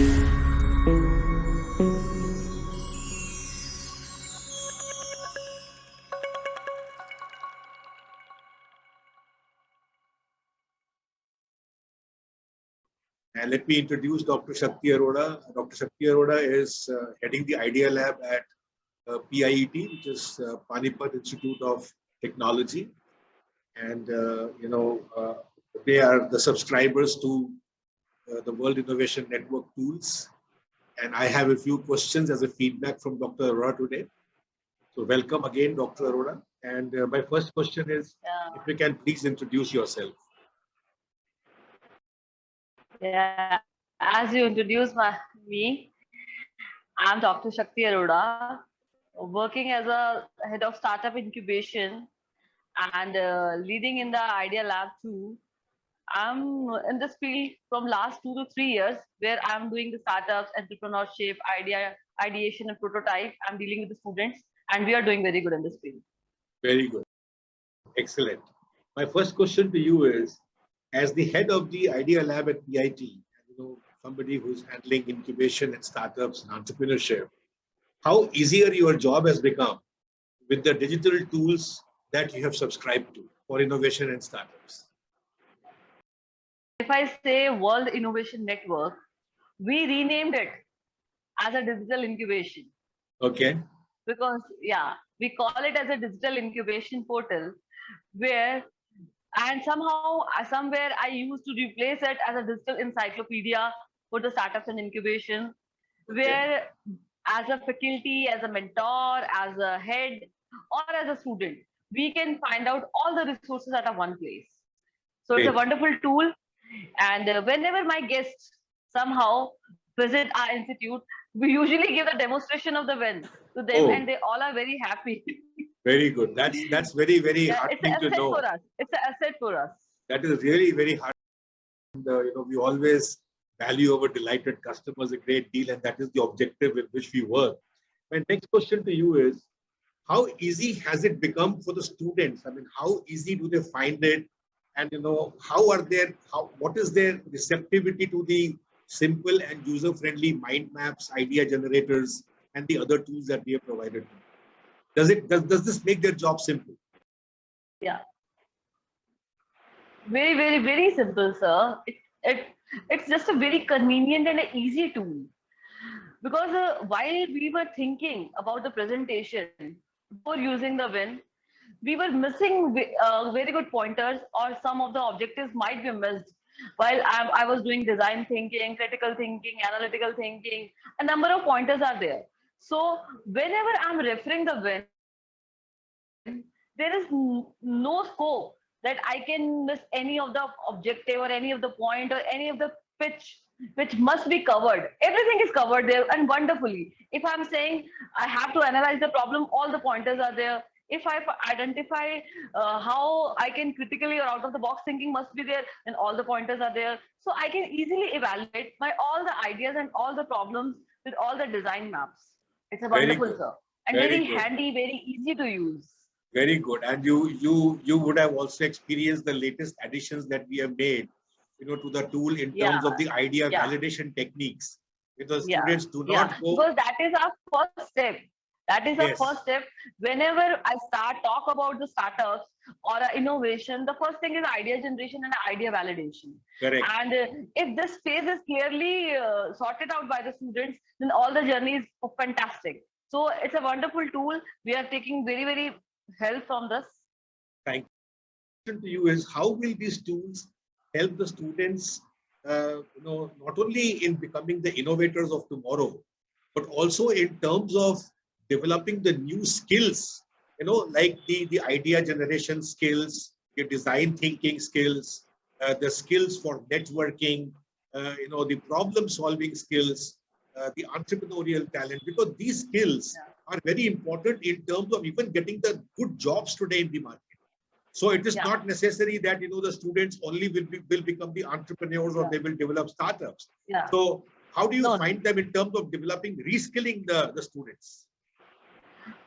And let me introduce Dr. Shakti Arora. Dr. Shakti Arora is heading the Idea Lab at PIET, which is Panipat Institute of Technology. And, they are the subscribers to the World Innovation Network tools. And I have a few questions as a feedback from Dr. Arora today. So welcome again, Dr. Arora. And my first question is, if you can please introduce yourself. Yeah, as you introduced me, I'm Dr. Shakti Arora, working as a head of startup incubation and leading in the Idea Lab too. I'm in this field from last 2 to 3 years, where I'm doing the startups, entrepreneurship, ideation, and prototype. I'm dealing with the students, and we are doing very good in this field. Very good. Excellent. My first question to you is, as the head of the Idea Lab at PIT, somebody who's handling incubation and startups and entrepreneurship, how easier your job has become with the digital tools that you have subscribed to for innovation and startups? If I say World Innovation Network, we renamed it as a digital incubation. Okay. Because, we call it as a digital incubation portal where, and somewhere I used to replace it as a digital encyclopedia for the startups and incubation, where as a faculty, as a mentor, as a head, or as a student, we can find out all the resources at one place. So it's a wonderful tool. And whenever my guests somehow visit our institute, we usually give a demonstration of the win to them, and they all are very happy. Very good. That's very, very heartening to know. For us. It's an asset for us. That is really very hard. And, we always value our delighted customers a great deal, and that is the objective with which we work. My next question to you is, how easy has it become for the students? I mean, how easy do they find it? And what is their receptivity to the simple and user-friendly mind maps, idea generators, and the other tools that we have provided? Does this make their job simple? Yeah. Very, very, very simple, sir. It's just a very convenient and an easy tool. Because while we were thinking about the presentation before using the win, we were missing very good pointers, or some of the objectives might be missed while I was doing design thinking, critical thinking, analytical thinking. A number of pointers are there. So whenever I'm referring the win, there is no scope that I can miss any of the objective or any of the point or any of the pitch which must be covered. Everything is covered there and wonderfully. If I'm saying I have to analyze the problem, all the pointers are there. If I identify how I can critically or out of the box thinking must be there, then all the pointers are there. So I can easily evaluate all the ideas and all the problems with all the design maps. It's a wonderful, sir. And very handy, very easy to use. Very good. And you would have also experienced the latest additions that we have made, to the tool in terms of the idea validation techniques. Because students do not go. Because that is our first step. That is our first step. Whenever I talk about the startups or innovation, the first thing is idea generation and idea validation. Correct. And if this phase is clearly sorted out by the students, then all the journey is fantastic. So it's a wonderful tool. We are taking very, very help from this. Thank you. To you is, how will these tools help the students, not only in becoming the innovators of tomorrow, but also in terms of developing the new skills, like the idea generation skills, the design thinking skills, the skills for networking, the problem solving skills, the entrepreneurial talent, because these skills are very important in terms of even getting the good jobs today in the market. So it is not necessary that, the students only will become the entrepreneurs or they will develop startups. So how do you find them in terms of developing, reskilling the students?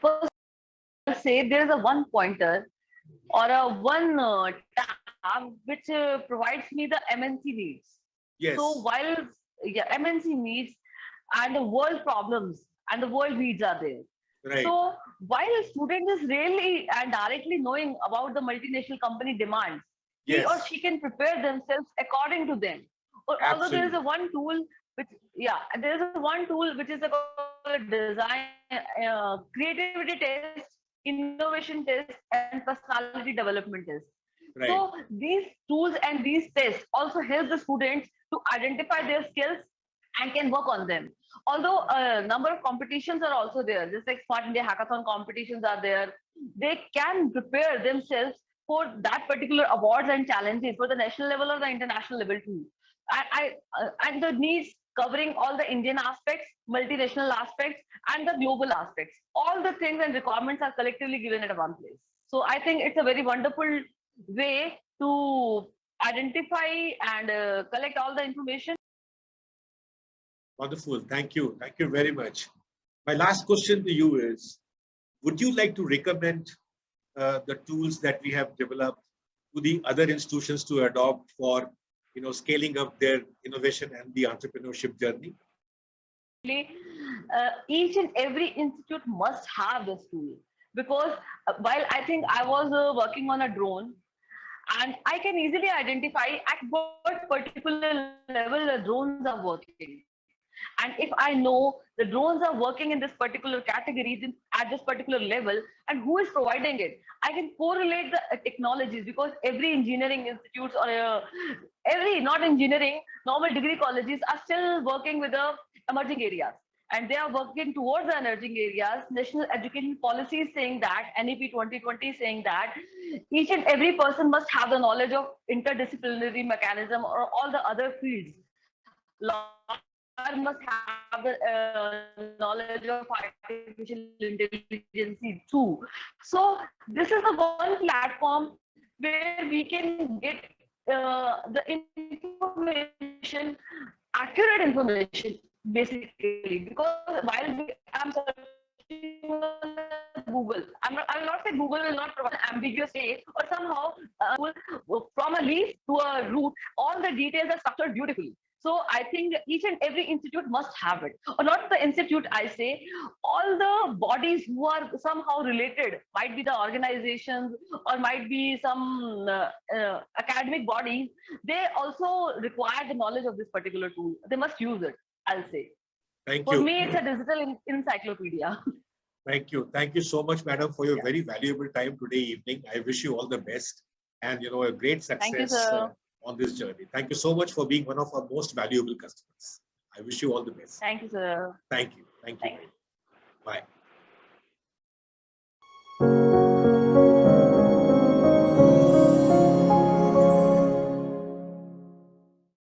First, I'll say there is a one pointer or a one tab which provides me the MNC needs. Yes. So while MNC needs and the world problems and the world needs are there. Right. So while a student is really and directly knowing about the multinational company demands, he or Yes. she can prepare themselves according to them. Or although there is a Absolutely. one tool which, yeah, there is a one tool which is called design, creativity test, innovation test, and personality development test. So Right. these tools and these tests also help the students to identify their skills and can work on them. Although a number of competitions are also there, just like Smart India Hackathon competitions are there, they can prepare themselves for that particular awards and challenges for the national level or the international level too. And the needs covering all the Indian aspects, multinational aspects, and the global aspects. All the things and requirements are collectively given at one place. So I think it's a very wonderful way to identify and collect all the information. Wonderful. Thank you. Thank you very much. My last question to you is, would you like to recommend the tools that we have developed to the other institutions to adopt for, scaling up their innovation and the entrepreneurship journey? Each and every institute must have this tool, because while I think I was working on a drone, and I can easily identify at what particular level the drones are working. And if I know the drones are working in this particular category, then at this particular level, and who is providing it, I can correlate the technologies, because every engineering institutes or every not engineering, normal degree colleges are still working with the emerging areas. And they are working towards the emerging areas. National Education Policy is saying that, NEP 2020 is saying that each and every person must have the knowledge of interdisciplinary mechanism or all the other fields. Lawyer must have the knowledge of artificial intelligence too. So this is the one platform where we can get the information, accurate information, basically. Because while I'm searching on Google, I will not say Google will not provide an ambiguous state, or somehow from a leaf to a root, all the details are structured beautifully. So I think each and every institute must have it, or not the institute, I say, all the bodies who are somehow related, might be the organizations or might be some academic bodies, they also require the knowledge of this particular tool. They must use it, I'll say. Thank For you. me, it's a digital encyclopedia. Thank you. Thank you so much, madam, for your very valuable time today evening. I wish you all the best and, a great Thank you, success sir. on this journey. Thank you so much for being one of our most valuable customers. I wish you all the best. Thank you, sir. Thank you. Thank you. Thank you. Bye.